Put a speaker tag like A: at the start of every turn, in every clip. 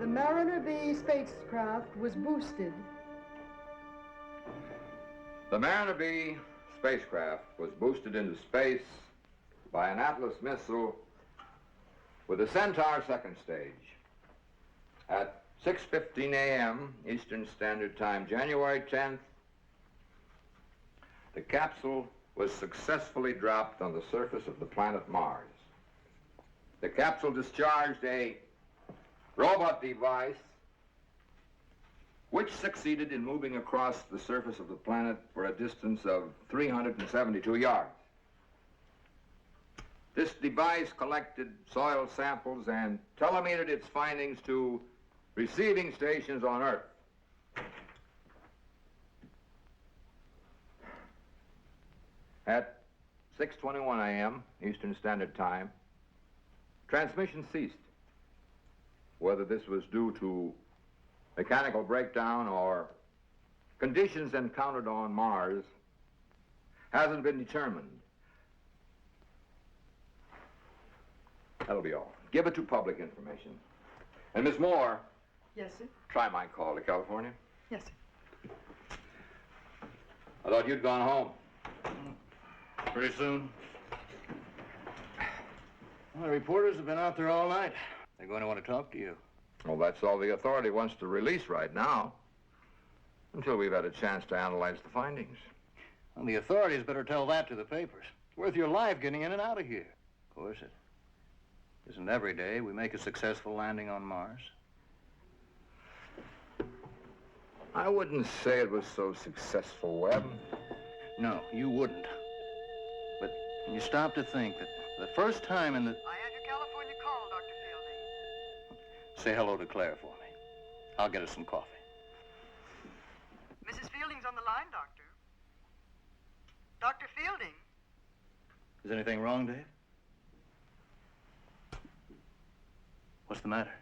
A: The Mariner B spacecraft was boosted.
B: The Mariner B spacecraft was boosted into space by an Atlas missile with a Centaur second stage. At 6:15 a.m. Eastern Standard Time, January 10th, the capsule was successfully dropped on the surface of the planet Mars. The capsule discharged a robot device which succeeded in moving across the surface of the planet for a distance of 372 yards. This device collected soil samples and telemetered its findings to receiving stations on Earth. At 6:21 a.m. Eastern Standard Time, transmission ceased. Whether this was due to mechanical breakdown or conditions encountered on Mars hasn't been determined. That'll be all. Give it to public information. And Miss Moore.
A: Yes, sir.
B: Try my call to California.
A: Yes, sir.
B: I thought you'd gone home. Pretty soon?
C: Well, the reporters have been out there all night. They're going to want to talk to you.
B: Well, that's all the authority wants to release right now, until we've had a chance to analyze the findings.
C: Well, the authorities better tell that to the papers. It's worth your life getting in and out of here. Of course, it isn't every day we make a successful landing on Mars.
B: I wouldn't say it was so successful, Webb.
C: No, you wouldn't. But when you stop to think that the first time in the...
A: I had your California call, Dr. Fielding.
C: Say hello to Claire for me. I'll get us some coffee.
A: Mrs. Fielding's on the line, Doctor. Dr. Fielding.
C: Is anything wrong, Dave? What's the matter?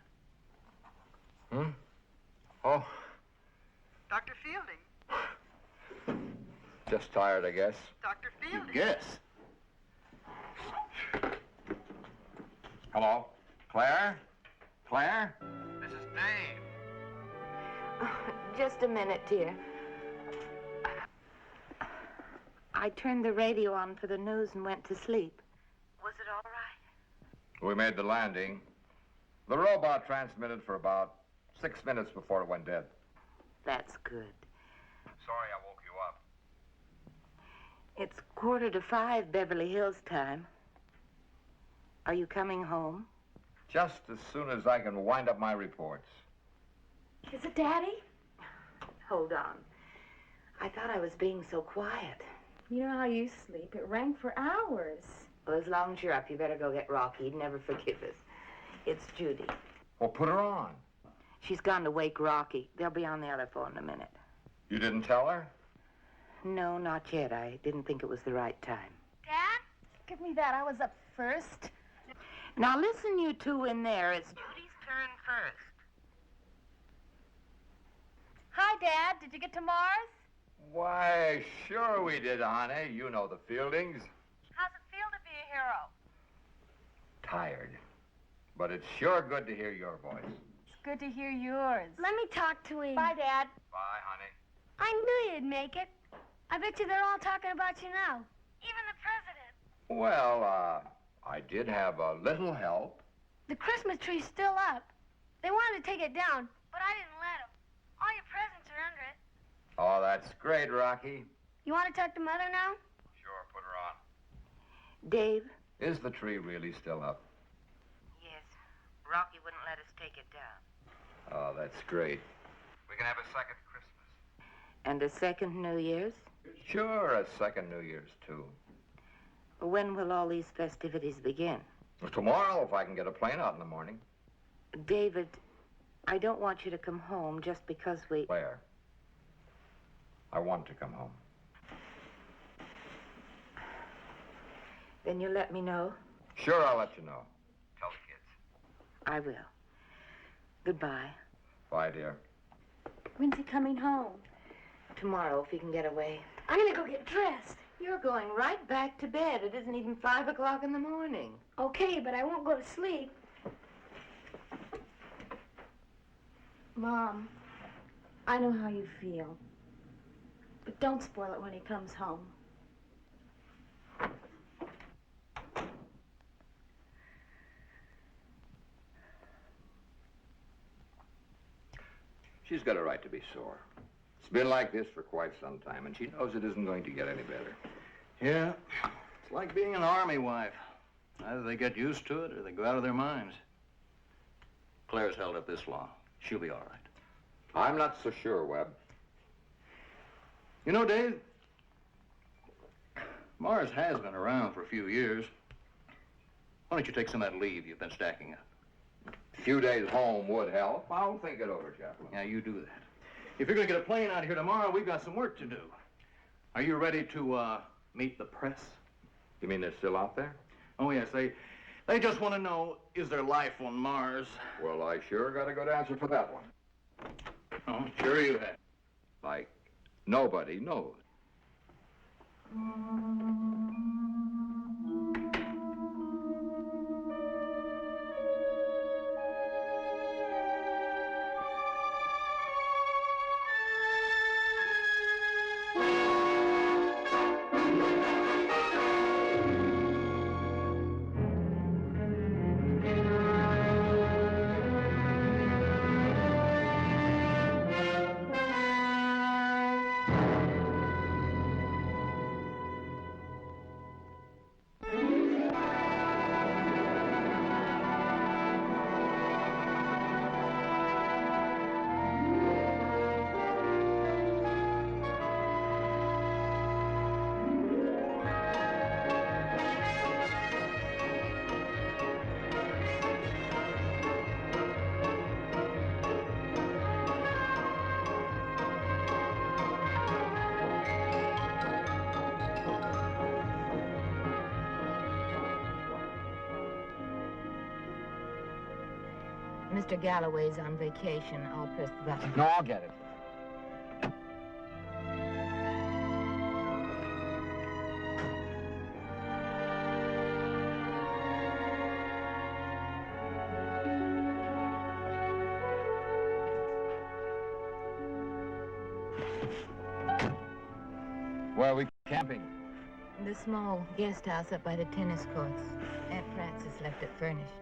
B: Oh,
A: Dr. Fielding.
B: just tired, I guess.
A: Dr. Fielding.
C: Guess.
B: Hello? Claire? Claire? This is Dave.
D: Just a minute, dear. I turned the radio on for the news and went to sleep. Was it all right?
B: We made the landing. The robot transmitted for about 6 minutes before it went dead.
D: That's good.
B: Sorry I woke you up.
D: It's 4:45 Beverly Hills time. Are you coming home?
B: Just as soon as I can wind up my reports.
D: Is it Daddy? Hold on. I thought I was being so quiet.
E: You know how you sleep. It rang for hours.
D: Well, as long as you're up, you better go get Rocky. He'd never forgive us. It's Judy.
B: Well, put her on.
D: She's gone to wake Rocky. They'll be on the other phone in a minute.
B: You didn't tell her?
D: No, not yet. I didn't think it was the right time.
E: Dad? Give me that. I was up first.
D: Now listen, you two in there. It's Judy's turn first.
E: Hi, Dad. Did you get to Mars?
B: Why, sure we did, honey. You know the Fieldings.
E: How's it feel to be a hero?
B: Tired. But it's sure good to hear your voice.
E: It's good to hear yours.
F: Let me talk to him.
E: Bye, Dad.
B: Bye, honey.
F: I knew you'd make it. I bet you they're all talking about you now. Even the president.
B: Well, I did have a little help.
F: The Christmas tree's still up. They wanted to take it down, but I didn't let them. All your presents are under it.
B: Oh, that's great, Rocky.
F: You want to talk to Mother now?
B: Sure, put her on.
D: Dave?
B: Is the tree really still up?
D: Yes. Rocky wouldn't let us take it down.
B: Oh, that's great. We can have a second Christmas.
D: And a second New Year's?
B: Sure, a second New Year's, too.
D: When will all these festivities begin?
B: Well, tomorrow, if I can get a plane out in the morning.
D: David, I don't want you to come home just because we...
B: Claire, I want to come home.
D: Then you let me know?
B: Sure, I'll let you know. Tell the kids.
D: I will. Goodbye.
B: Bye, dear.
E: When's he coming home?
D: Tomorrow, if you can get away.
F: I'm gonna go get dressed.
D: You're going right back to bed. It isn't even 5 o'clock in the morning.
F: Okay, but I won't go to sleep.
E: Mom, I know how you feel. But don't spoil it when he comes home.
B: She's got a right to be sore. It's been like this for quite some time, and she knows it isn't going to get any better.
C: Yeah, it's like being an army wife. Either they get used to it or they go out of their minds. Claire's held up this long. She'll be all right.
B: I'm not so sure, Webb.
C: You know, Dave, Mars has been around for a few years. Why don't you take some of that leave you've been stacking up?
B: A few days home would help. I'll think it over, Chaplain.
C: Yeah, you do that. If you're going to get a plane out here tomorrow, we've got some work to do. Are you ready to meet the press?
B: You mean they're still out there?
C: Oh, yes, they just want to know, is there life on Mars?
B: Well, I sure got a good answer for that one.
C: Oh, sure you have.
B: Like, nobody knows.
D: Mr. Galloway's on vacation. I'll press the button.
B: No, I'll get it. Where are we camping?
D: The small guest house up by the tennis courts. Aunt Frances left it furnished.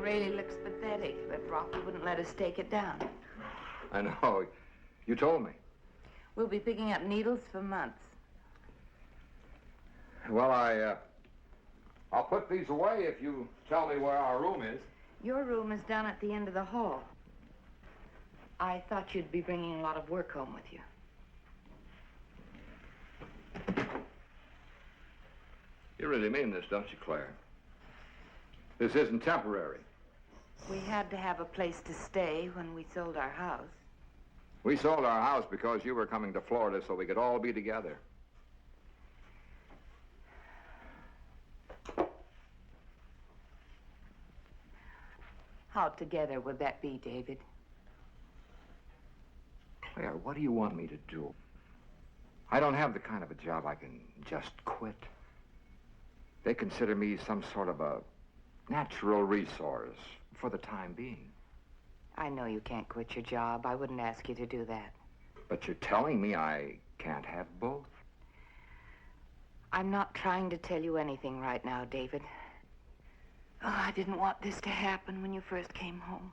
D: Really looks pathetic, but Rocky wouldn't let us take it down.
B: I know. You told me.
D: We'll be picking up needles for months.
B: Well, I'll put these away if you tell me where our room is.
D: Your room is down at the end of the hall. I thought you'd be bringing a lot of work home with you.
B: You really mean this, don't you, Claire? This isn't temporary.
D: We had to have a place to stay when we sold our house.
B: We sold our house because you were coming to Florida so we could all be together.
D: How together would that be, David?
B: Claire, what do you want me to do? I don't have the kind of a job I can just quit. They consider me some sort of a natural resource for the time being.
D: I know you can't quit your job. I wouldn't ask you to do that.
B: But you're telling me I can't have both?
D: I'm not trying to tell you anything right now, David. Oh, I didn't want this to happen when you first came home.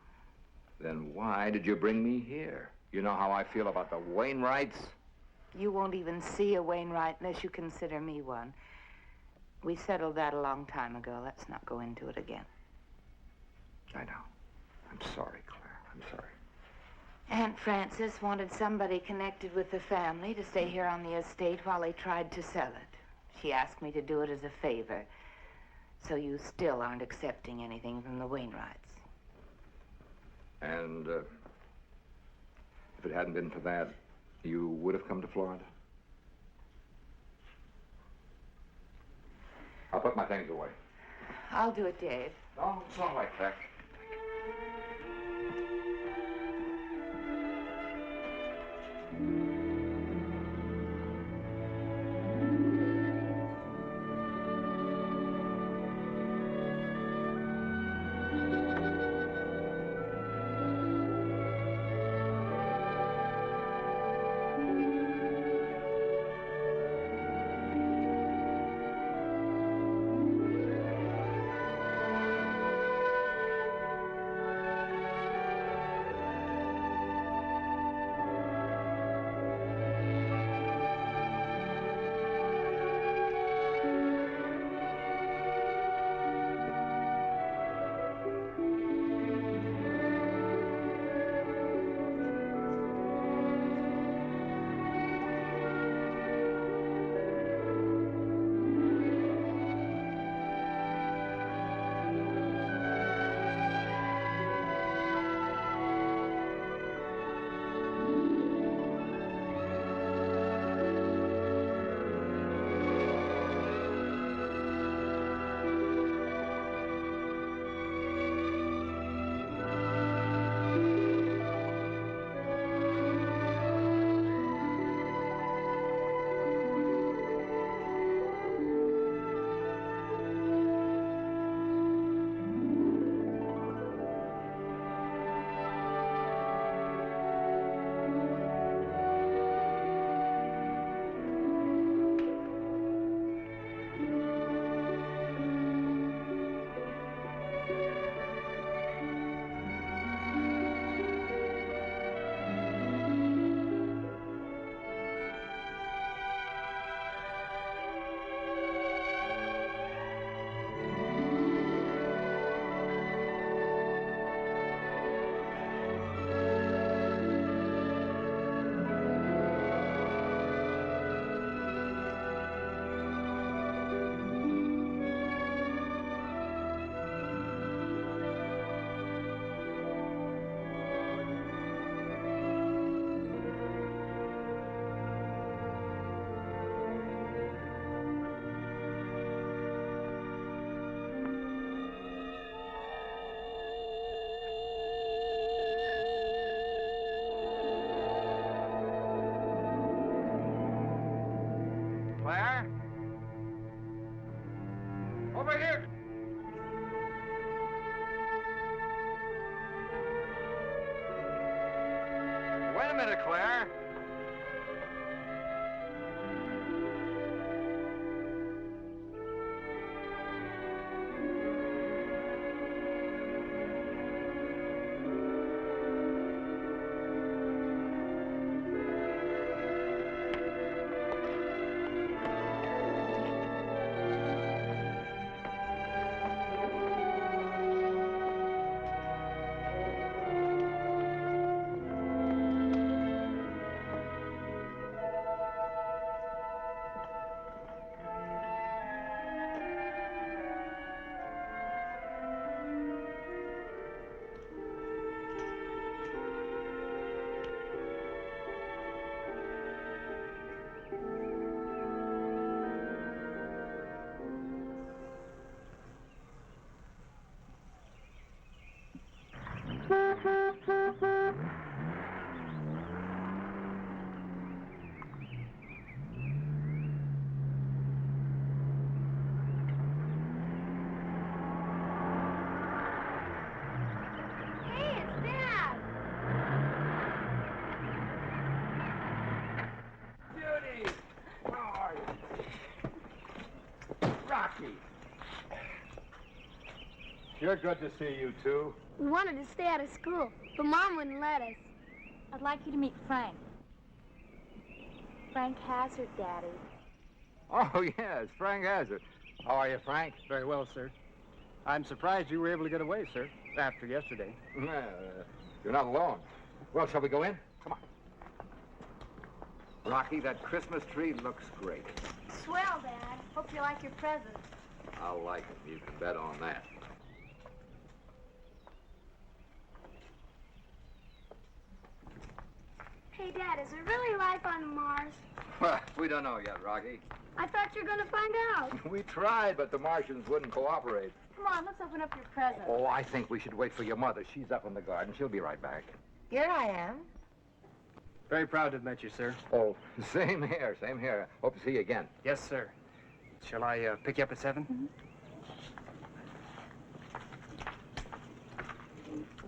B: Then why did you bring me here? You know how I feel about the Wainwrights?
D: You won't even see a Wainwright unless you consider me one. We settled that a long time ago. Let's not go into it again.
B: I know. I'm sorry, Claire. I'm sorry.
D: Aunt Frances wanted somebody connected with the family to stay here on the estate while they tried to sell it. She asked me to do it as a favor. So you still aren't accepting anything from the Wainwrights.
B: And if it hadn't been for that, you would have come to Florida? I'll put my things away.
D: I'll do it, Dave.
B: No, it's all right, Beck. Claire? Over here! Wait a minute, Claire.
G: Sure good to see you two.
F: We wanted to stay out of school, but Mom wouldn't let us.
E: I'd like you to meet Frank. Frank Hazard, Daddy.
B: Oh, yes, Frank Hazard. How are you, Frank?
G: Very well, sir. I'm surprised you were able to get away, sir, after yesterday.
B: You're not alone. Well, shall we go in? Come on. Rocky, that Christmas tree looks great.
F: Swell, Dad. Hope you like your presents.
B: I'll like it. You can bet on that.
F: Hey, Dad, is there really life on Mars?
B: Well, we don't know yet, Rocky.
F: I thought you were going to find out.
B: We tried, but the Martians wouldn't cooperate.
E: Come on, let's open up your present.
B: Oh, I think we should wait for your mother. She's up in the garden. She'll be right back.
D: Here I am.
G: Very proud to have met you, sir.
B: Oh, same here, same here. Hope to see you again.
G: Yes, sir. Shall I pick you up at 7?
E: Mm-hmm.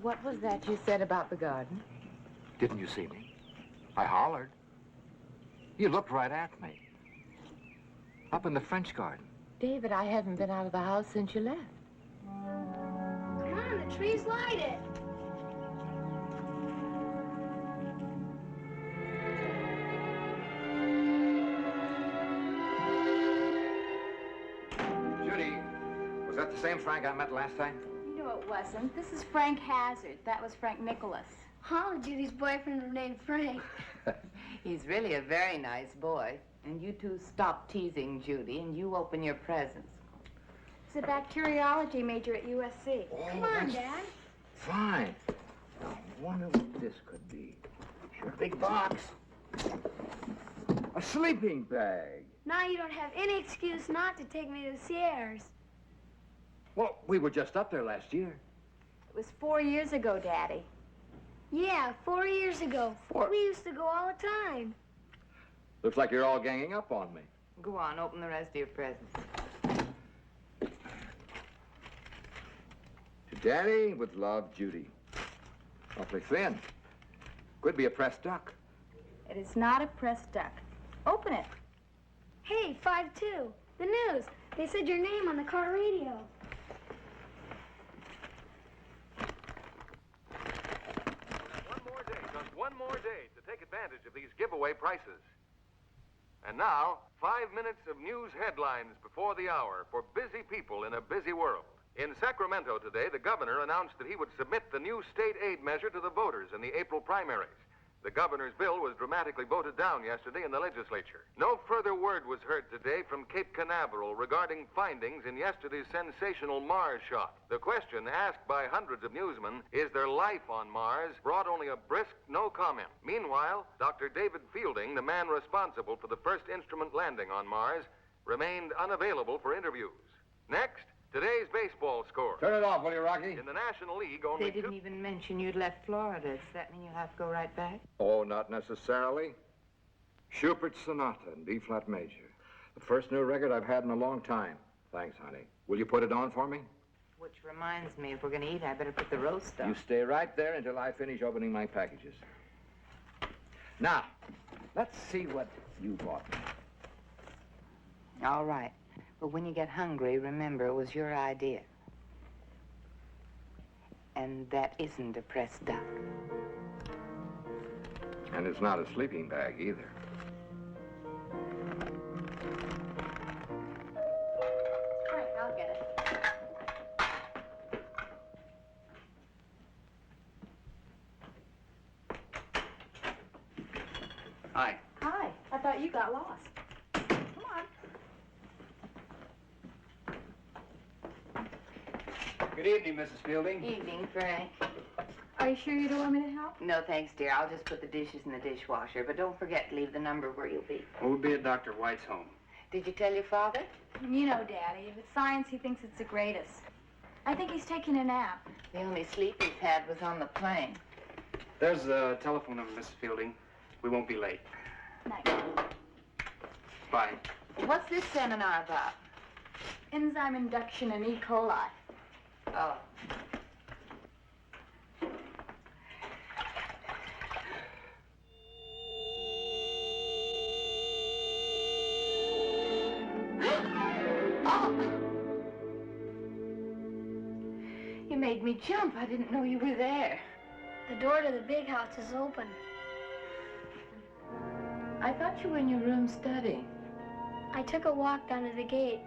D: What was that you said about the garden?
B: Didn't you see me? I hollered. You looked right at me. Up in the French garden.
D: David, I haven't been out of the house since you left.
F: Come on, the tree's lighted.
B: Judy, was that the same Frank I met last time?
E: No, it wasn't. This is Frank Hazard. That was Frank Nicholas.
F: All of Judy's boyfriends were named Frank.
D: He's really a very nice boy. And you two stop teasing Judy, and you open your presents.
E: He's a bacteriology major at USC.
F: Come on, Dad.
B: Fine. Now, I wonder what this could be. Sure, big box. A sleeping bag.
F: Now you don't have any excuse not to take me to the Sierras.
B: Well, we were just up there last year.
E: It was 4 years ago, Daddy.
F: Yeah, 4 years ago. We used to go all the time.
B: Looks like you're all ganging up on me.
D: Go on, open the rest of your presents.
B: To Daddy, with love, Judy. Awfully thin. Could be a pressed duck.
E: It is not a pressed duck. Open it.
F: Hey, 5-2. The news. They said your name on the car radio.
H: Just one more day to take advantage of these giveaway prices. And now, 5 minutes of news headlines before the hour for busy people in a busy world. In Sacramento today, the governor announced that he would submit the new state aid measure to the voters in the April primaries. The governor's bill was dramatically voted down yesterday in the legislature. No further word was heard today from Cape Canaveral regarding findings in yesterday's sensational Mars shot. The question asked by hundreds of newsmen, is there life on Mars, brought only a brisk no comment. Meanwhile, Dr. David Fielding, the man responsible for the first instrument landing on Mars, remained unavailable for interviews. Next, today's baseball score.
B: Turn it off, will you, Rocky?
H: In the National League, only
D: They didn't even mention you'd left Florida. Does that mean you'll have to go right back?
B: Oh, not necessarily. Schubert Sonata in B-flat major. The first new record I've had in a long time. Thanks, honey. Will you put it on for me?
D: Which reminds me, if we're going to eat, I better put the roast
B: You
D: on.
B: stay right there until I finish opening my packages. Now, let's see what you bought me.
D: All right. But when you get hungry, remember it was your idea. And that isn't a pressed duck.
B: And it's not a sleeping bag either.
E: Frank, I'll get it.
G: Hi.
E: Hi. I thought you got lost. Come on.
G: Good evening, Mrs. Fielding.
D: Evening, Frank.
E: Are you sure you don't want me to help?
D: No, thanks, dear. I'll just put the dishes in the dishwasher. But don't forget to leave the number where you'll be.
G: We'll be at Dr. White's home.
D: Did you tell your father?
E: You know, Daddy, if it's science, he thinks it's the greatest. I think he's taking a nap.
D: The only sleep he's had was on the plane.
G: There's the telephone number, Mrs. Fielding. We won't be late.
E: Night.
G: Bye.
D: What's this seminar about?
E: Enzyme induction in E. coli.
D: Oh. You made me jump. I didn't know you were there.
F: The door to the big house is open.
D: I thought you were in your room studying.
F: I took a walk down to the gate.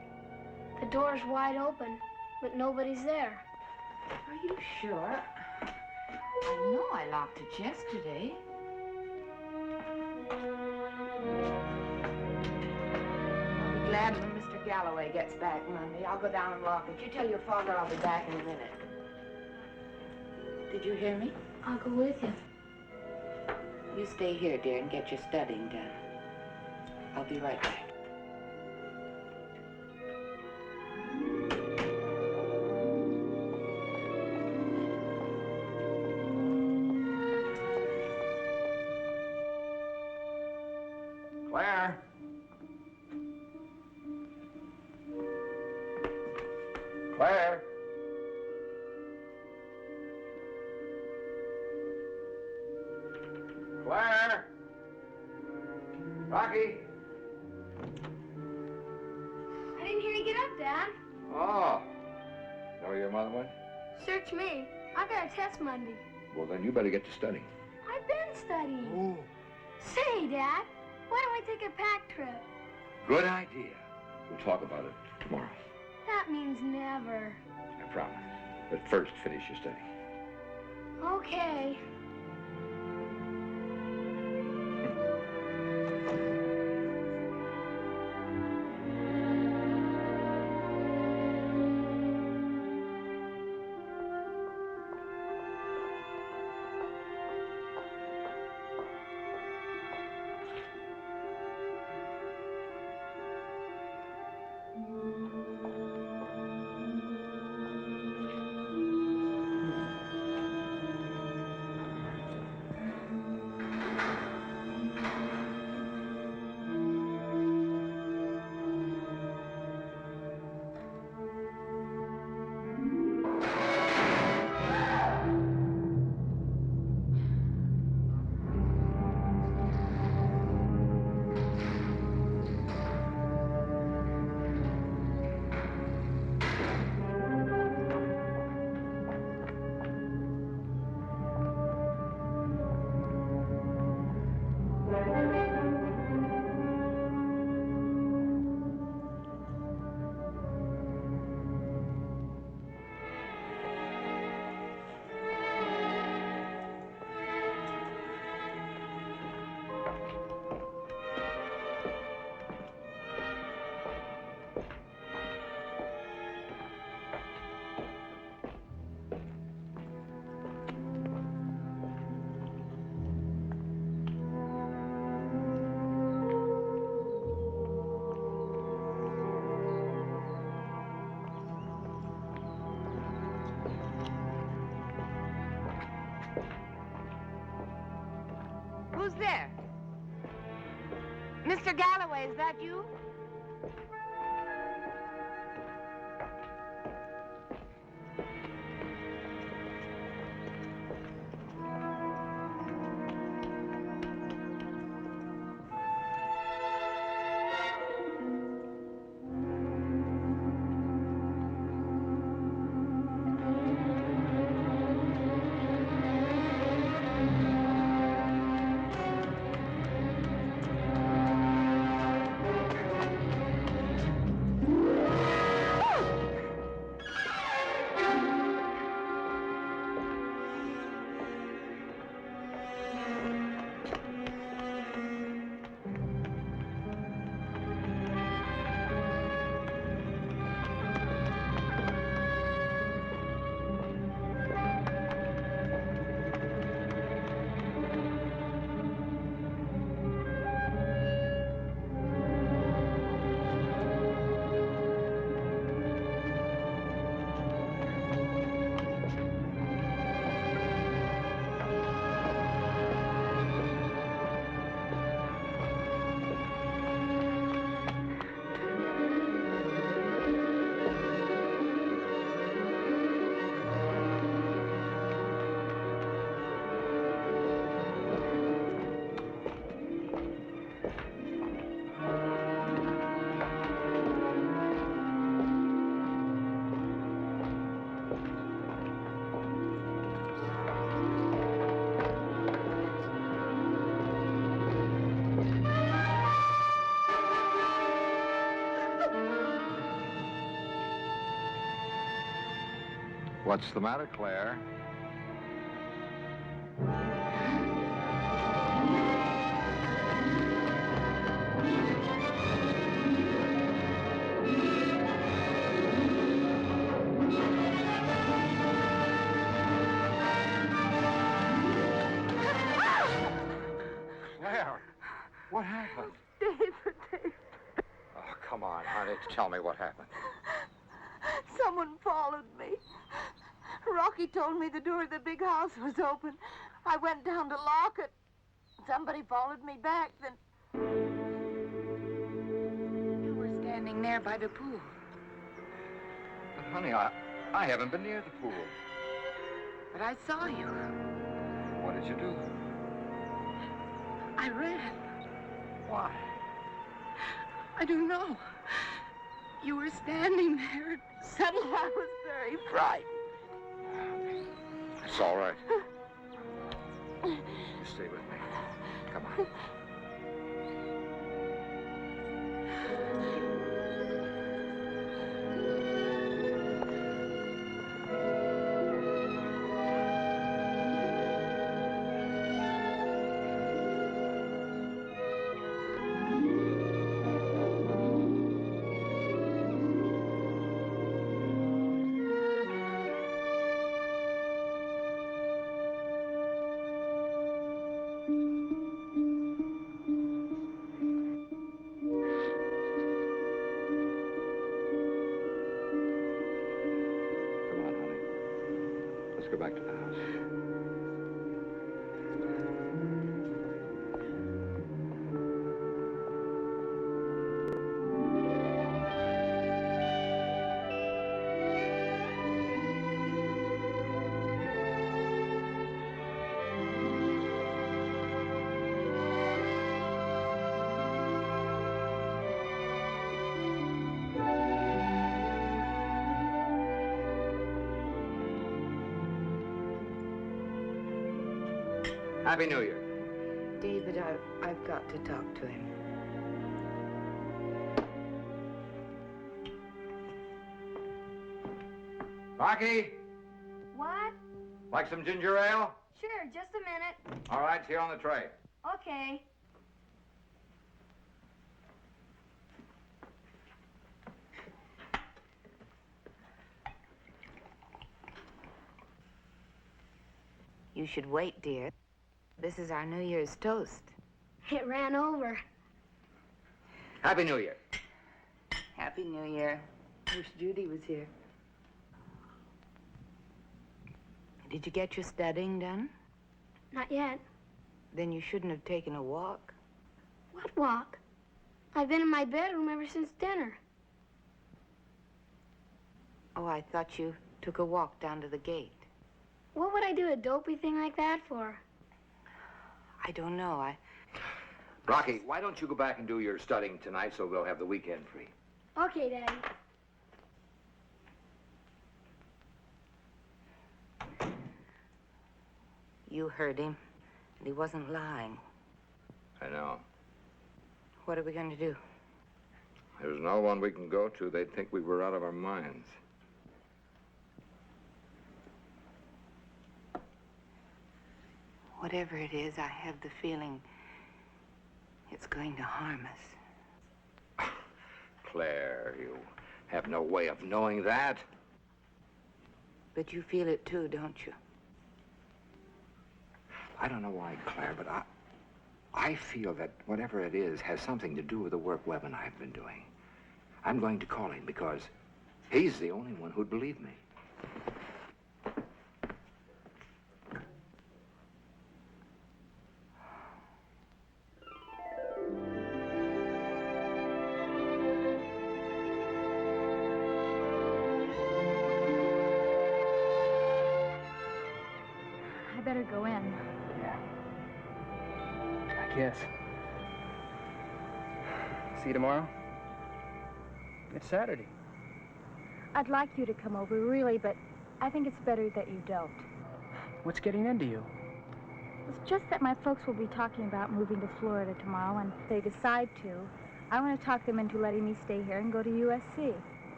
F: The door's wide open, but nobody's there.
D: Are you sure? I know I locked it yesterday. I'll be glad when Mr. Galloway gets back Monday. I'll go down and lock it. You tell your father I'll be back in a minute. Did you hear me?
F: I'll go with you.
D: You stay here, dear, and get your studying done. I'll be right back.
B: Claire? Claire? Claire? Rocky?
F: I didn't hear you get up, Dad.
B: Oh. Know where your mother went?
F: Search me. I got a test Monday.
B: Well, then you better get to studying.
F: I've been studying. Say, Dad, why don't we take a pack trip?
B: Good idea. We'll talk about it tomorrow.
F: That means never.
B: I promise. But first, finish your study.
F: Okay.
D: Who's there? Mr. Galloway, is that you?
B: What's the matter, Claire? Claire, what happened?
I: David.
B: Oh, come on, honey. Tell me what happened.
I: Someone followed me. Rocky told me the door of the big house was open. I went down to lock it. Somebody followed me back, then...
D: You were standing there by the pool.
B: But, honey, I haven't been near the pool.
D: But I saw you.
B: What did you do?
D: I ran.
B: Why?
D: I don't know. You were standing there.
I: Suddenly I was very frightened.
B: It's all right. You stay with me. Come on. Go back to the house. Happy New Year.
D: David, I've got to talk to him.
B: Rocky,
F: What?
B: like some ginger ale?
F: Sure, just a minute.
B: All right, it's here on the tray.
F: Okay.
D: You should wait, dear. This is our New Year's toast.
F: It ran over.
B: Happy New Year.
D: Happy New Year. Wish Judy was here. Did you get your studying done?
F: Not yet.
D: Then you shouldn't have taken a walk.
F: What walk? I've been in my bedroom ever since dinner.
D: Oh, I thought you took a walk down to the gate.
F: What would I do a dopey thing like that for?
D: I don't know.
B: Rocky, why don't you go back and do your studying tonight so we'll have the weekend free?
F: Okay, Daddy.
D: You heard him, and he wasn't lying.
B: I know.
D: What are we going to do?
B: There's no one we can go to. They'd think we were out of our minds.
D: Whatever it is, I have the feeling it's going to harm us.
B: Claire, you have no way of knowing that.
D: But you feel it too, don't you?
B: I don't know why, Claire, but I feel that whatever it is has something to do with the work Webb and I have been doing. I'm going to call him because he's the only one who'd believe me.
E: I better go in.
G: Yeah. I guess. See you tomorrow? It's Saturday.
E: I'd like you to come over, really, but I think it's better that you don't.
G: What's getting into you?
E: It's just that my folks will be talking about moving to Florida tomorrow, and if they decide to, I want to talk them into letting me stay here and go to USC.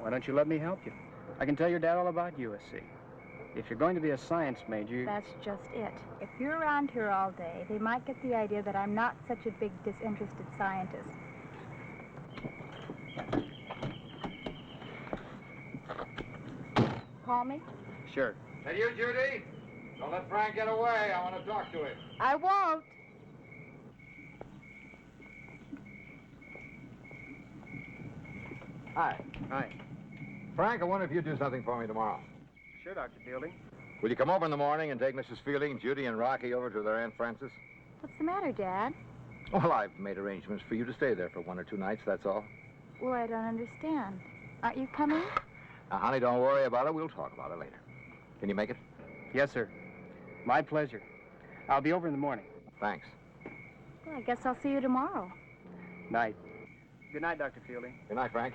G: Why don't you let me help you? I can tell your dad all about USC. If you're going to be a science major...
E: That's just it. If you're around here all day, they might get the idea that I'm not such a big disinterested scientist. Call me?
G: Sure.
B: Hey, you, Judy? Don't let Frank get away. I want to talk to him.
E: I won't.
B: Hi.
G: Hi.
B: Frank, I wonder if you'd do something for me tomorrow.
G: Sure, Dr. Fielding.
B: Will you come over in the morning and take Mrs. Fielding, Judy, and Rocky over to their Aunt Frances?
E: What's the matter, Dad?
B: Well, I've made arrangements for you to stay there for 1 or 2 nights, that's all.
E: Well, I don't understand. Aren't you coming?
B: Now, honey, don't worry about it. We'll talk about it later. Can you make it?
G: Yes, sir. My pleasure. I'll be over in the morning.
B: Thanks.
E: Well, I guess I'll see you tomorrow.
G: Night. Good night, Dr. Fielding.
B: Good night, Frank.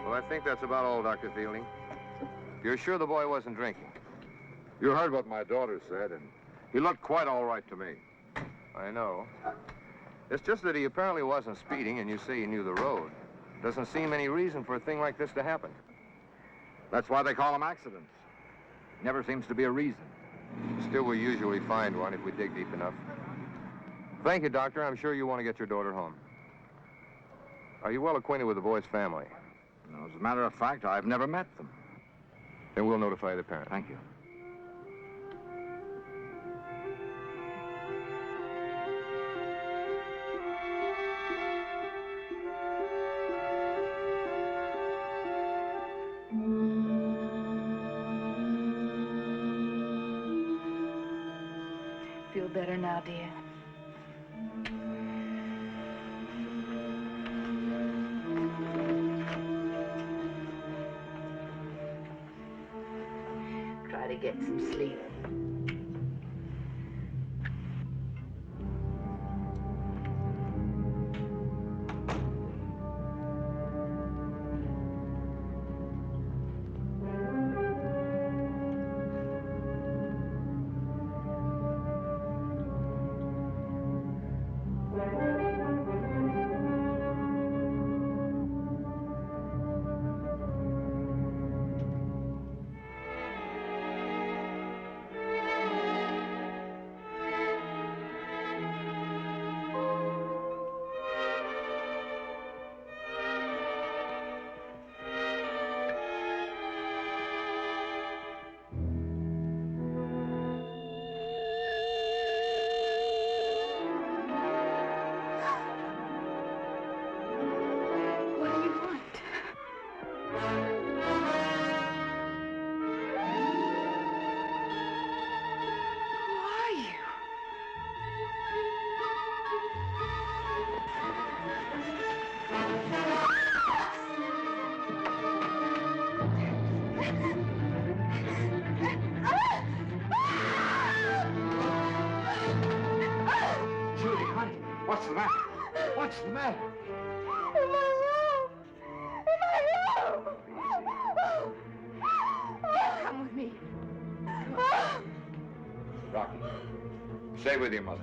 H: Well, I think that's about all, Dr. Fielding. You're sure the boy wasn't drinking?
B: You heard what my daughter said, and he looked quite all right to me.
H: I know. It's just that he apparently wasn't speeding, and you say he knew the road. Doesn't seem any reason for a thing like this to happen.
B: That's why they call them accidents. Never seems to be a reason.
H: Still, we usually find one if we dig deep enough. Thank you, Doctor. I'm sure you want to get your daughter home. Are you well acquainted with the boy's family?
B: No, as a matter of fact, I've never met them.
H: Then we'll notify the parent.
B: Thank you.
D: Feel better now, dear? Try to get some sleep.
B: Judy, honey, what's the matter? What's the matter?
I: In my room! In my room!
D: Come with me.
B: Rocky, stay with your mother.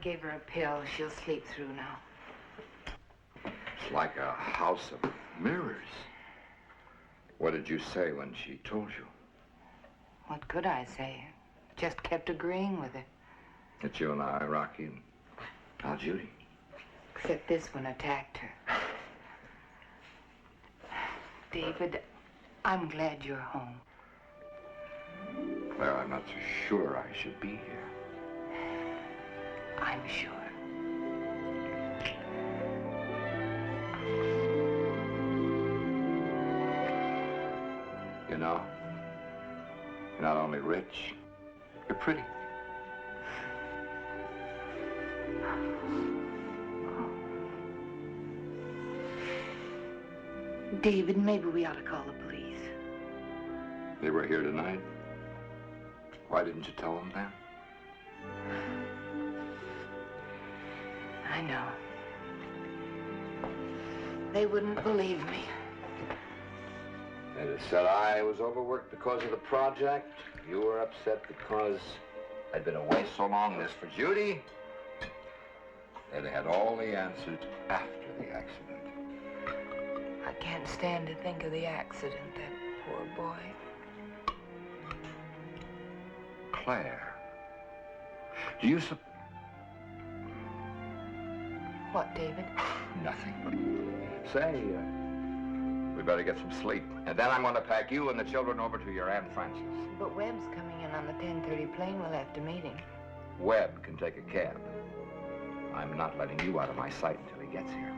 D: gave her a pill. She'll sleep through now.
B: It's like a house of mirrors. What did you say when she told you?
D: What could I say? Just kept agreeing with her.
B: It's you and I, Rocky, and now Judy.
D: Except this one attacked her. David, I'm glad you're home.
B: Claire, I'm not so sure I should be here.
D: I'm sure.
B: You know, you're not only rich, you're pretty.
D: David, maybe we ought to call the police.
B: They were here tonight. Why didn't you tell them then?
D: I know. They wouldn't believe me.
B: They'd have said I was overworked because of the project. You were upset because I'd been away so long. This for Judy. They'd have had all the answers after the accident.
D: I can't stand to think of the accident, that poor boy.
B: Claire, do you
D: What, David?
B: Nothing. Say, we better get some sleep. And then I'm going to pack you and the children over to your Aunt Frances.
D: But Webb's coming in on the 10:30 plane. We'll have to meet him.
B: Webb can take a cab. I'm not letting you out of my sight until he gets here.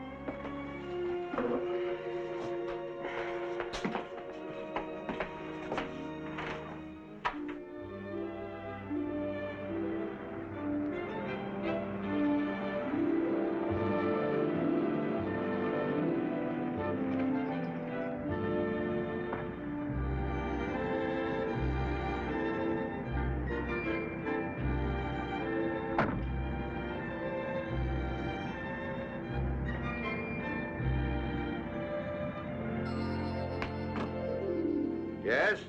B: Yes?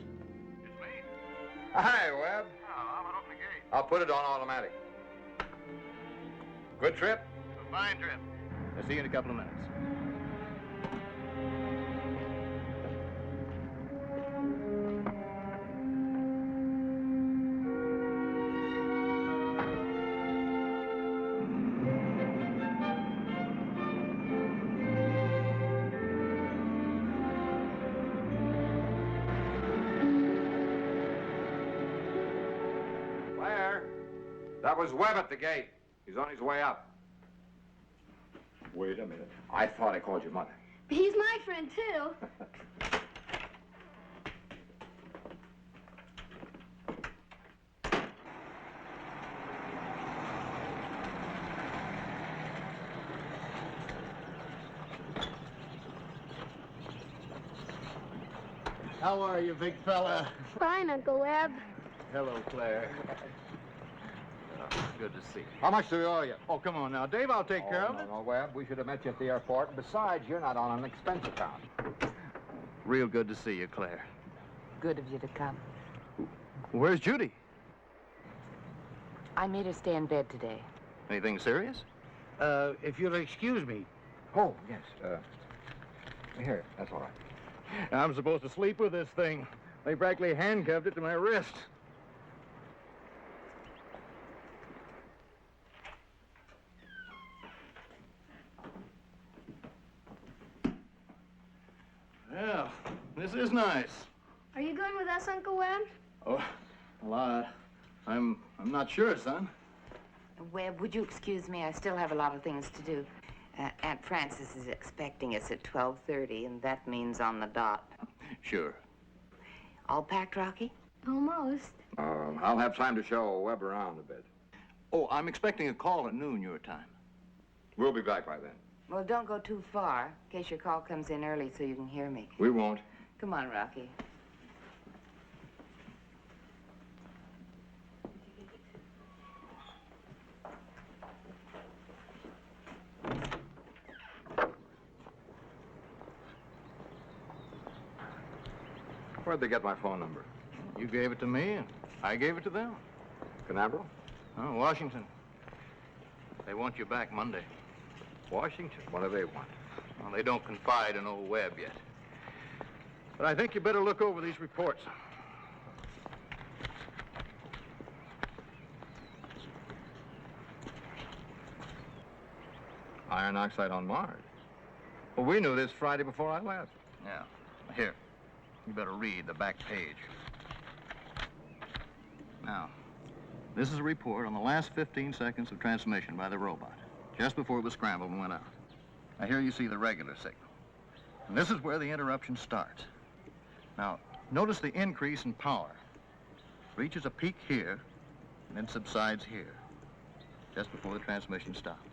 H: It's me.
B: Hi, Webb.
H: Oh, how about opening the gate?
B: I'll put it on automatic. Good trip?
H: A fine trip.
C: I'll see you in a couple of minutes.
B: Claire, that was Webb at the gate. He's on his way up. Wait a minute. I thought I called your mother.
F: He's my friend, too.
G: How are you, big fella?
F: Fine, Uncle Webb.
C: Hello, Claire. Good to see you.
G: How much do we owe you? Oh, come on now. Dave, I'll take care of it.
B: No, Webb. We should have met you at the airport. Besides, you're not on an expense account.
C: Real good to see you, Claire.
D: Good of you to come.
C: Where's Judy?
D: I made her stay in bed today.
C: Anything serious?
G: If you'll excuse me.
B: Oh, yes. Here, that's all right.
C: I'm supposed to sleep with this thing. They practically handcuffed it to my wrist. Well, this is nice.
F: Are you going with us, Uncle Webb?
C: Oh, well, I'm not sure, son.
D: Webb, would you excuse me? I still have a lot of things to do. Aunt Frances is expecting us at 12:30, and that means on the dot.
C: Sure.
D: All packed, Rocky?
F: Almost.
B: I'll have time to show Webb around a bit.
C: Oh, I'm expecting a call at noon your time.
B: We'll be back by then.
D: Well, don't go too far, in case your call comes in early so you can hear me.
B: We won't.
D: Come on, Rocky.
B: Where'd they get my phone number?
C: You gave it to me, and I gave it to them.
B: Canaveral?
C: Oh, Washington. They want you back Monday.
B: Washington, what do they want?
C: Well, they don't confide in old Webb yet. But I think you better look over these reports.
B: Iron oxide on Mars. Well, we knew this Friday before I left.
C: Yeah. Here, you better read the back page. Now, this is a report on the last 15 seconds of transmission by the robot, just before it was scrambled and went out. Now, here you see the regular signal. And this is where the interruption starts. Now, notice the increase in power. Reaches a peak here, and then subsides here, just before the transmission stopped.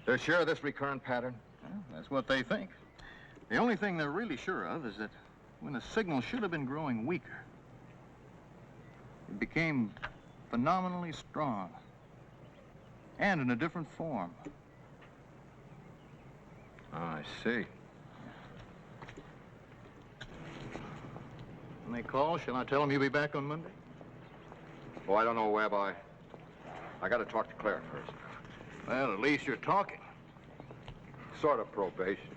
B: They're sure of this recurrent pattern?
C: Well, that's what they think. The only thing they're really sure of is that when the signal should have been growing weaker, it became phenomenally strong, and in a different form.
B: Oh, I see.
C: When they call, shall I tell them you'll be back on Monday?
B: Oh, I don't know, Webb. I got to talk to Claire first.
C: Well, at least you're talking.
B: Sort of probation.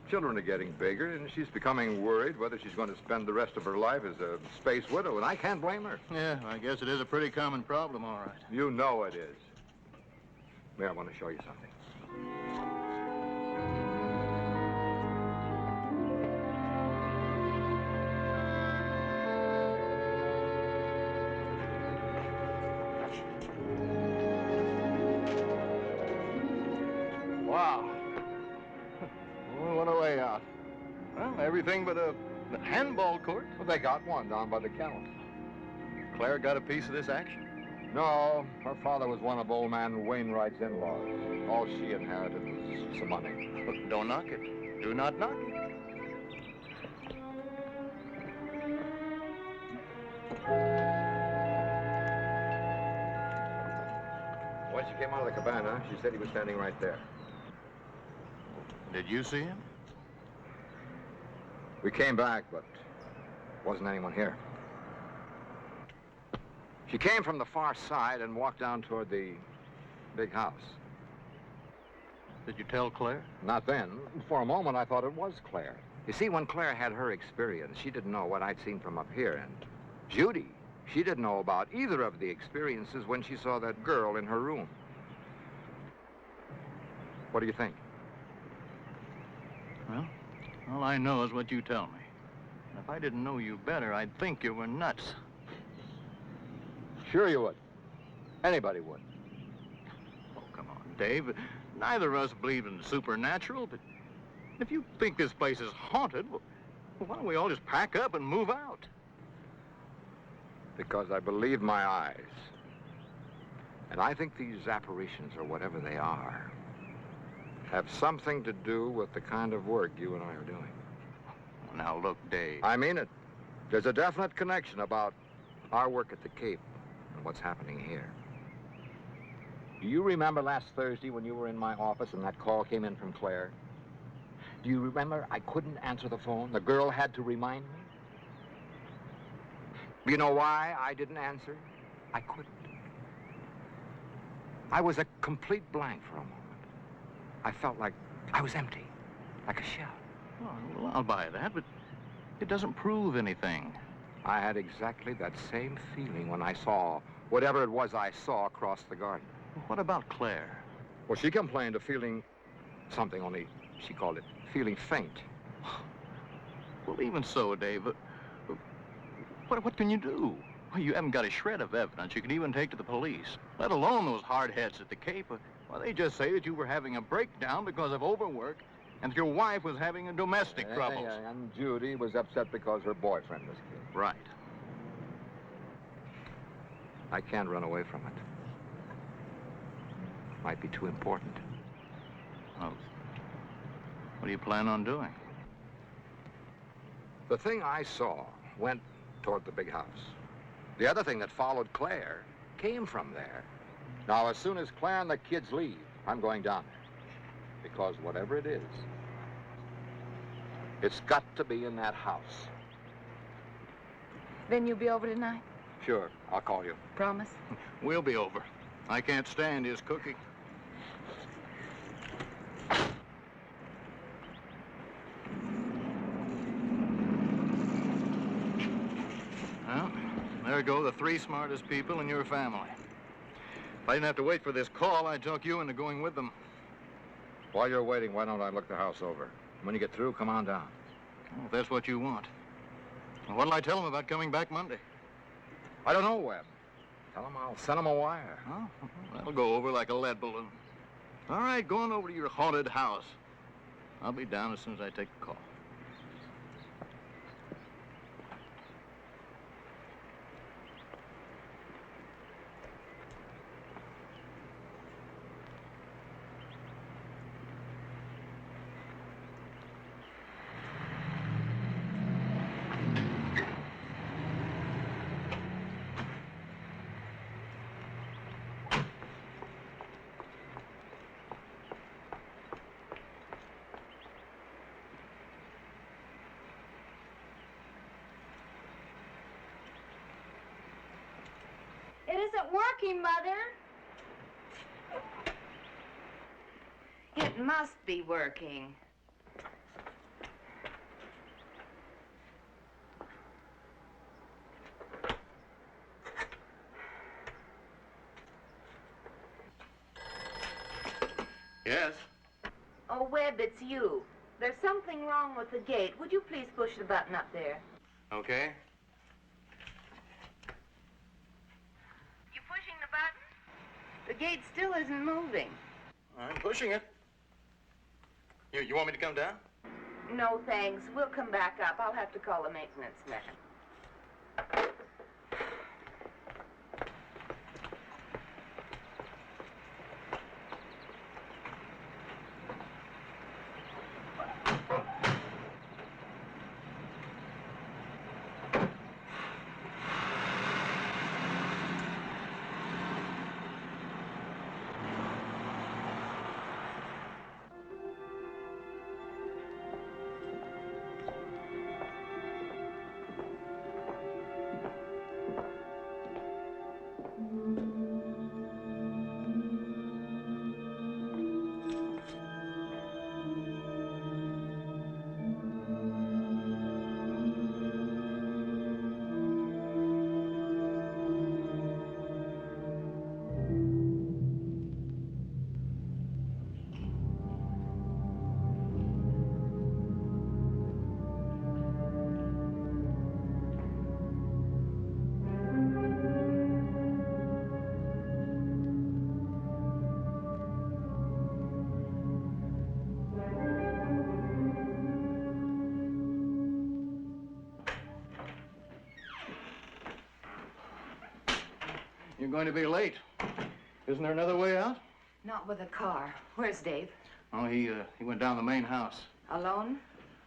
B: Children are getting bigger, and she's becoming worried whether she's going to spend the rest of her life as a space widow, and I can't blame her.
C: Yeah, I guess it is a pretty common problem, all right.
B: You know it is. May I want to show you something?
C: Wow. Well, what a layout. Well, everything but a handball court.
B: Well, they got one down by the kennel.
C: Claire got a piece of this action.
B: No, her father was one of old man Wainwright's in-laws. All she inherited was some money.
C: Look, don't knock it. Do not knock it.
B: When she came out of the cabana, she said he was standing right there.
C: Did you see him?
B: We came back, but wasn't anyone here. She came from the far side and walked down toward the big house.
C: Did you tell Claire?
B: Not then. For a moment, I thought it was Claire. You see, when Claire had her experience, she didn't know what I'd seen from up here. And Judy, she didn't know about either of the experiences when she saw that girl in her room. What do you think?
C: Well, all I know is what you tell me. And if I didn't know you better, I'd think you were nuts.
B: Sure you would. Anybody would.
C: Oh, come on, Dave. Neither of us believe in the supernatural, but if you think this place is haunted, well, why don't we all just pack up and move out?
B: Because I believe my eyes. And I think these apparitions, or whatever they are, have something to do with the kind of work you and I are doing.
C: Now, look, Dave.
B: I mean it. There's a definite connection about our work at the Cape and what's happening here. Do you remember last Thursday when you were in my office and that call came in from Claire? Do you remember I couldn't answer the phone? The girl had to remind me. You know why I didn't answer? I couldn't. I was a complete blank for a moment. I felt like I was empty, like a shell.
C: Oh, well, I'll buy that, but it doesn't prove anything.
B: I had exactly that same feeling when I saw whatever it was I saw across the garden.
C: What about Claire?
B: Well, she complained of feeling something, only she called it feeling faint.
C: Well, even so, Dave, what can you do? Well, you haven't got a shred of evidence you can even take to the police, let alone those hard heads at the Cape. Well, they just say that you were having a breakdown because of overwork and that your wife was having a domestic troubles.
B: Yeah, and Judy was upset because her boyfriend was killed.
C: Right.
B: I can't run away from it. Might be too important.
C: Oh. What do you plan on doing?
B: The thing I saw went toward the big house. The other thing that followed Claire came from there. Now, as soon as Claire and the kids leave, I'm going down there. Because whatever it is, it's got to be in that house.
D: Then you'll be over tonight?
B: Sure, I'll call you.
D: Promise?
C: We'll be over. I can't stand his cooking. Well, there go the three smartest people in your family. If I didn't have to wait for this call, I'd talk you into going with them.
B: While you're waiting, why don't I look the house over? When you get through, come on down.
C: Well, if that's what you want. Well, what'll I tell them about coming back Monday?
B: I don't know, Webb. Tell them I'll send them a wire.
C: Oh, that'll go over like a lead balloon. All right, go on over to your haunted house. I'll be down as soon as I take the call.
F: It isn't working, Mother.
D: It must be working.
C: Yes?
D: Oh, Webb, it's you. There's something wrong with the gate. Would you please push the button up there?
C: Okay.
D: You pushing the button? The gate still isn't moving.
C: I'm pushing it. You want me to come down?
D: No, thanks. We'll come back up. I'll have to call the maintenance man.
C: You're going to be late. Isn't there another way out?
D: Not with a car. Where's Dave?
C: Oh, he went down the main house.
D: Alone?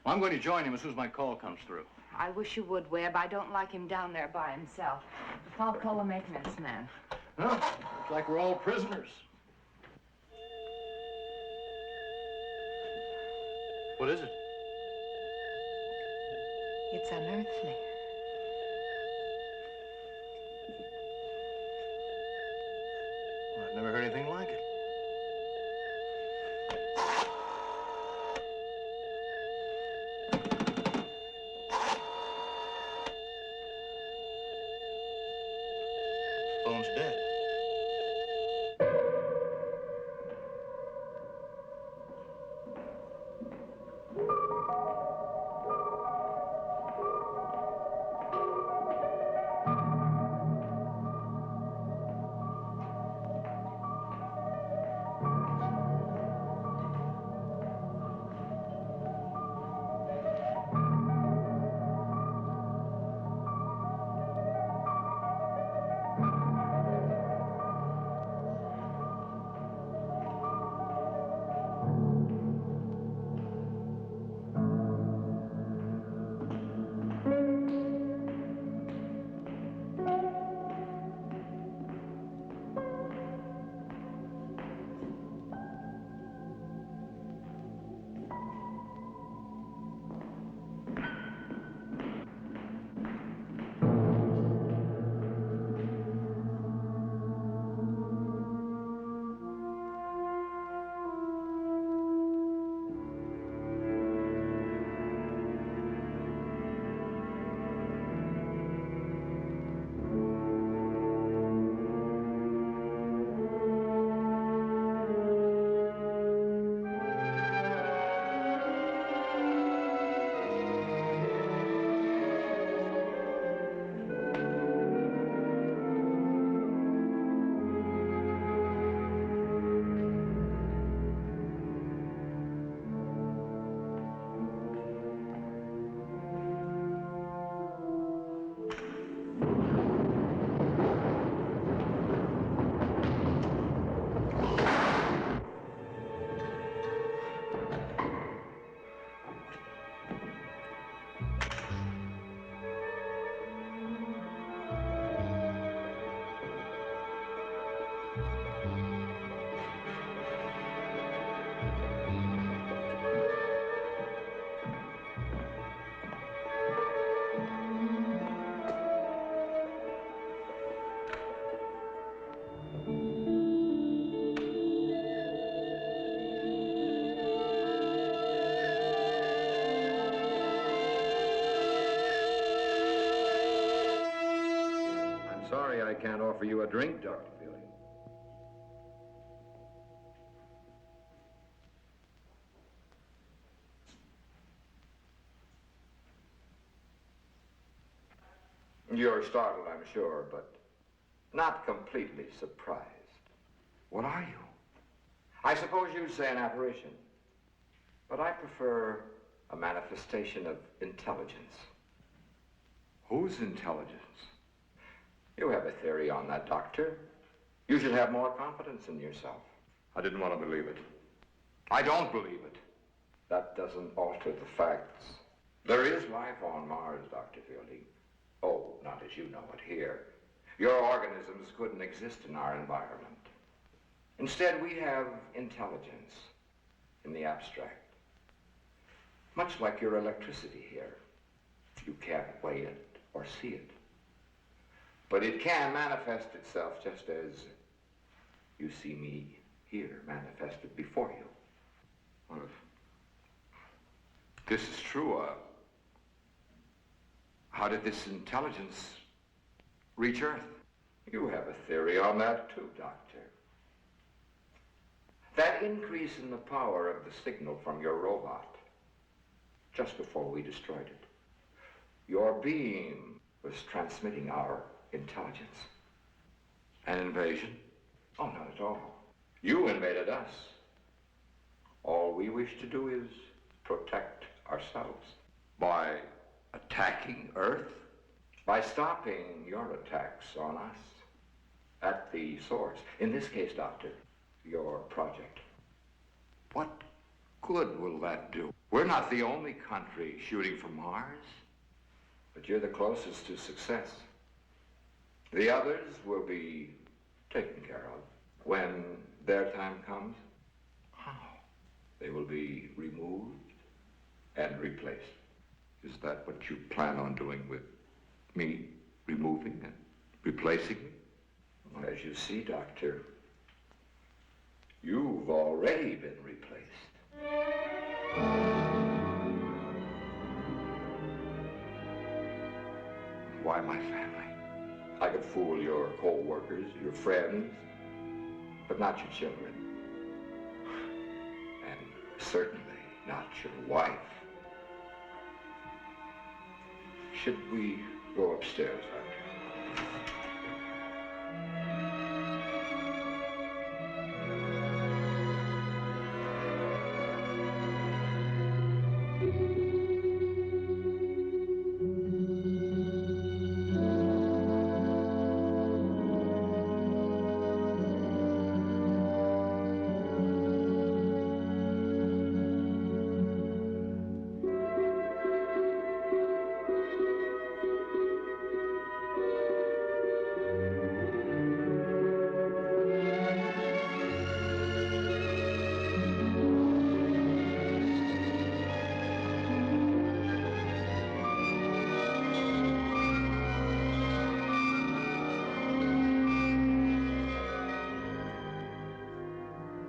C: Well, I'm going to join him as soon as my call comes through.
D: I wish you would, Webb. I don't like him down there by himself. I'll call the maintenance man.
C: Well, looks like we're all prisoners. What is it?
D: It's unearthly.
C: Well, I've never heard anything like it. Phone's dead.
B: I can't offer you a drink, Dr. Fielding. You're startled, I'm sure, but not completely surprised. What are you? I suppose you'd say an apparition, but I prefer a manifestation of intelligence. Whose intelligence? You have a theory on that, Doctor. You should have more confidence in yourself. I didn't want to believe it. I don't believe it. That doesn't alter the facts. There is life on Mars, Dr. Fielding. Oh, not as you know it here. Your organisms couldn't exist in our environment. Instead, we have intelligence in the abstract. Much like your electricity here. You can't weigh it or see it. But it can manifest itself just as you see me here manifested before you. Well, if this is true, how did this intelligence reach Earth? You have a theory on that too, Doctor. That increase in the power of the signal from your robot, just before we destroyed it, your beam was transmitting our intelligence. An invasion? Oh, not at all. You invaded us. All we wish to do is protect ourselves. By attacking Earth? By stopping your attacks on us at the source. In this case, Doctor, your project. What good will that do? We're not the only country shooting for Mars, but you're the closest to success. The others will be taken care of when their time comes. How? They will be removed and replaced. Is that what you plan on doing with me, removing and replacing me? Well, as you see, Doctor, you've already been replaced. Why my family? I could fool your co-workers, your friends, but not your children. And certainly not your wife. Should we go upstairs, Doctor?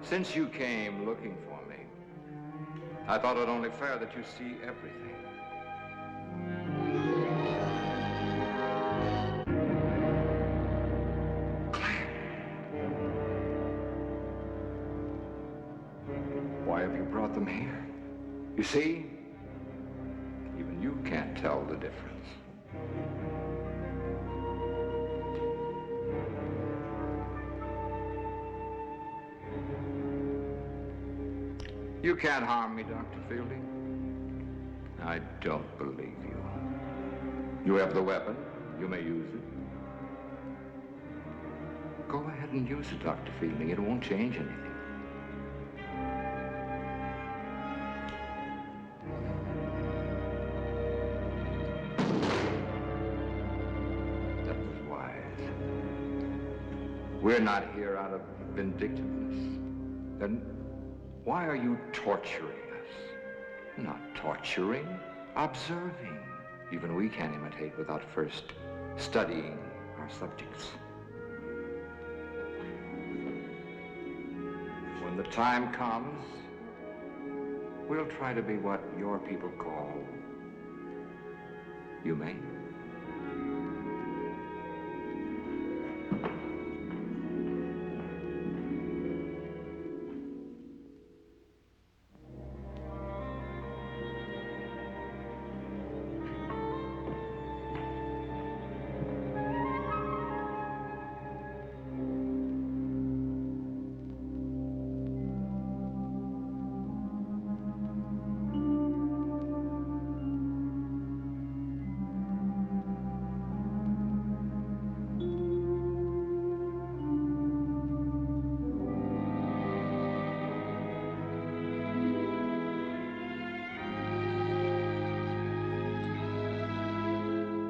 B: Since you came looking for me, I thought it only fair that you see everything. Claire! Why have you brought them here? You see, even you can't tell the difference. You can't harm me, Dr. Fielding. I don't believe you. You have the weapon. You may use it. Go ahead and use it, Dr. Fielding. It won't change anything. That was wise. We're not here out of vindictiveness. Then why are you torturing us? Not torturing, observing. Even we can't imitate without first studying our subjects. When the time comes, we'll try to be what your people call humane.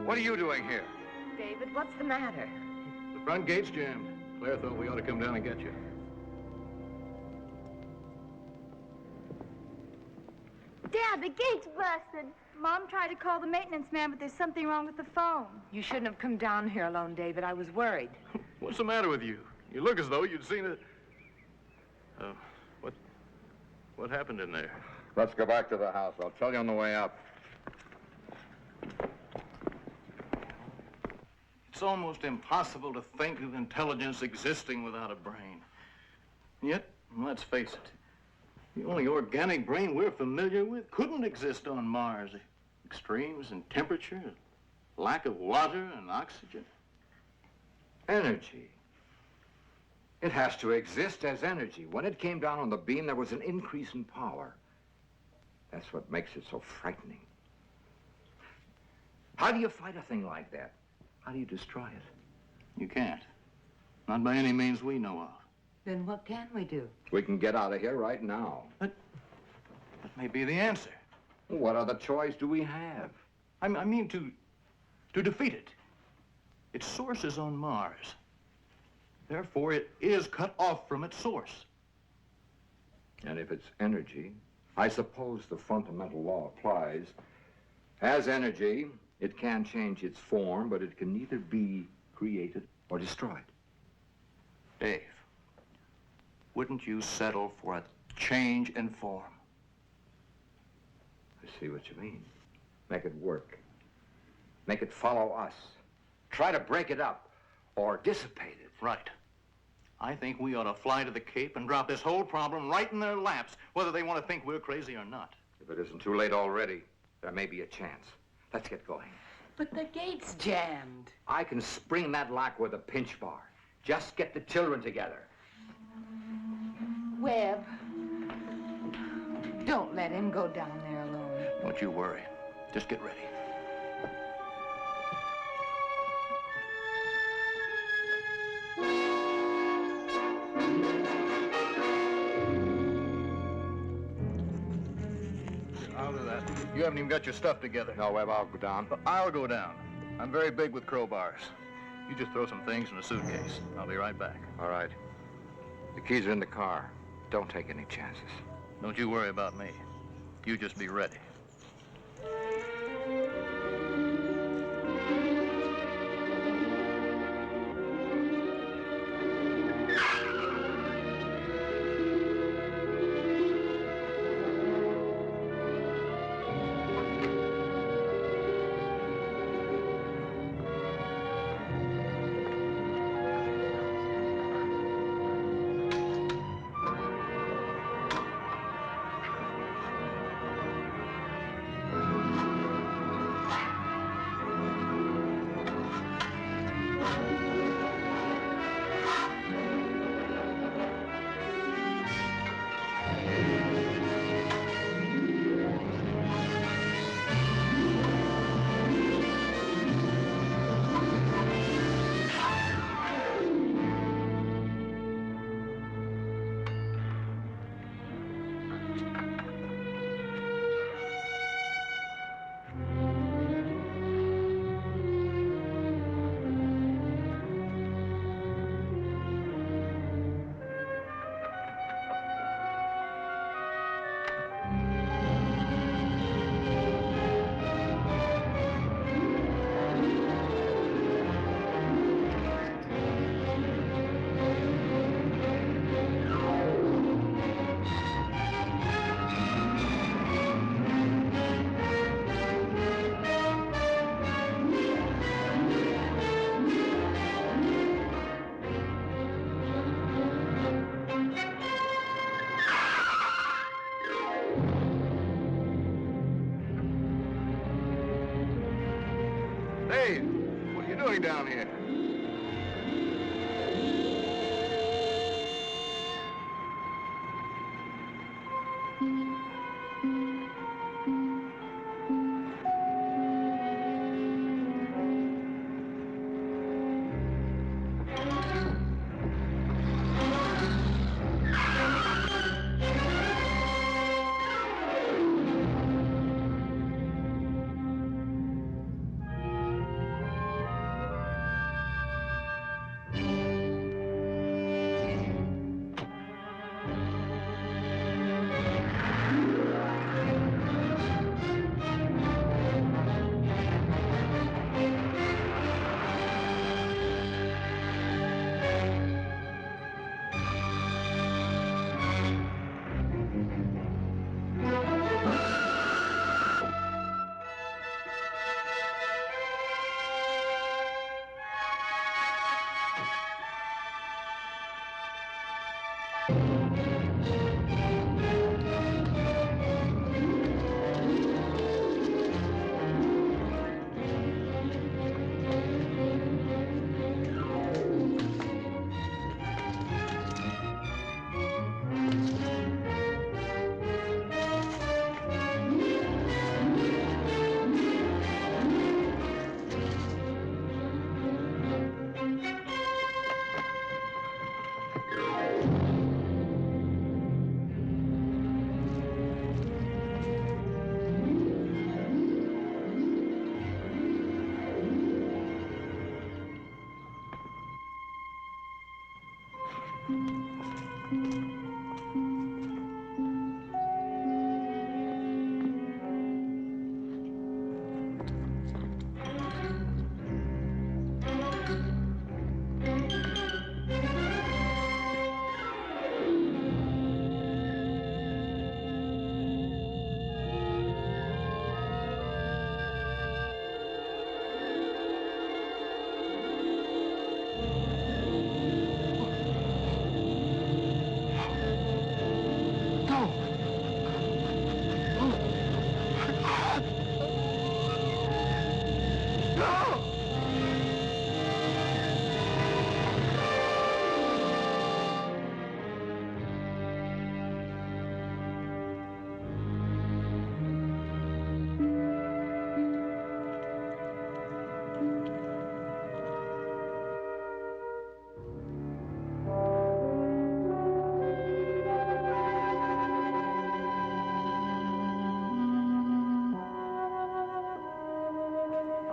B: What are you doing here?
D: David, what's the matter?
C: The front gate's jammed. Claire thought we ought to come down and get you.
F: Dad, the gate's busted.
E: Mom tried to call the maintenance man, but there's something wrong with the phone.
D: You shouldn't have come down here alone, David. I was worried.
C: What's the matter with you? You look as though you'd seen it. What happened in there?
B: Let's go back to the house. I'll tell you on the way up.
C: It's almost impossible to think of intelligence existing without a brain. Yet, let's face it, the only organic brain we're familiar with couldn't exist on Mars. Extremes in temperature, lack of water and oxygen.
B: Energy. It has to exist as energy. When it came down on the beam, there was an increase in power. That's what makes it so frightening. How do you fight a thing like that? How do you destroy it?
C: You can't. Not by any means we know of.
D: Then what can we do?
B: We can get out of here right now.
C: That may be the answer.
B: What other choice do we have?
C: I mean to defeat it. Its source is on Mars. Therefore, it is cut off from its source.
B: And if it's energy, I suppose the fundamental law applies. As energy, it can change its form, but it can neither be created or destroyed.
C: Dave, wouldn't you settle for a change in form?
B: I see what you mean. Make it work. Make it follow us. Try to break it up or dissipate it.
C: Right. I think we ought to fly to the Cape and drop this whole problem right in their laps, whether they want to think we're crazy or not.
B: If it isn't too late already, there may be a chance. Let's get going.
D: But the gate's jammed.
B: I can spring that lock with a pinch bar. Just get the children together.
D: Webb, don't let him go down there alone.
C: Don't you worry. Just get ready. I'll do that. You haven't even got your stuff together.
B: No, Webb, I'll go down.
C: But I'll go down. I'm very big with crowbars. You just throw some things in a suitcase. I'll be right back.
B: All right. The keys are in the car. Don't take any chances.
C: Don't you worry about me. You just be ready.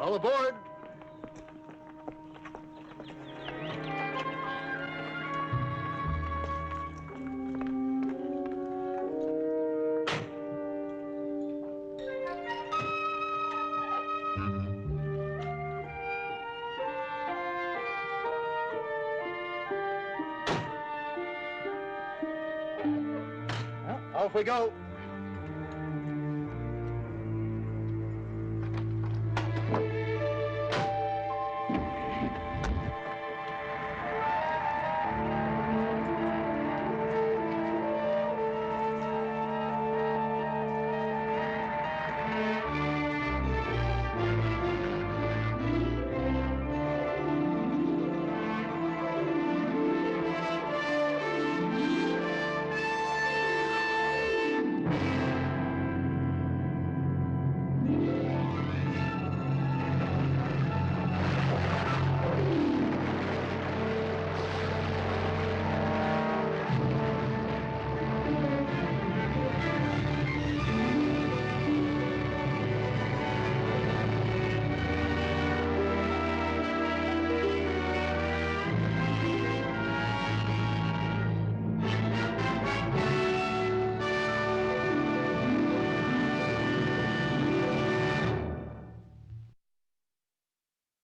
C: All aboard. Well, off we go.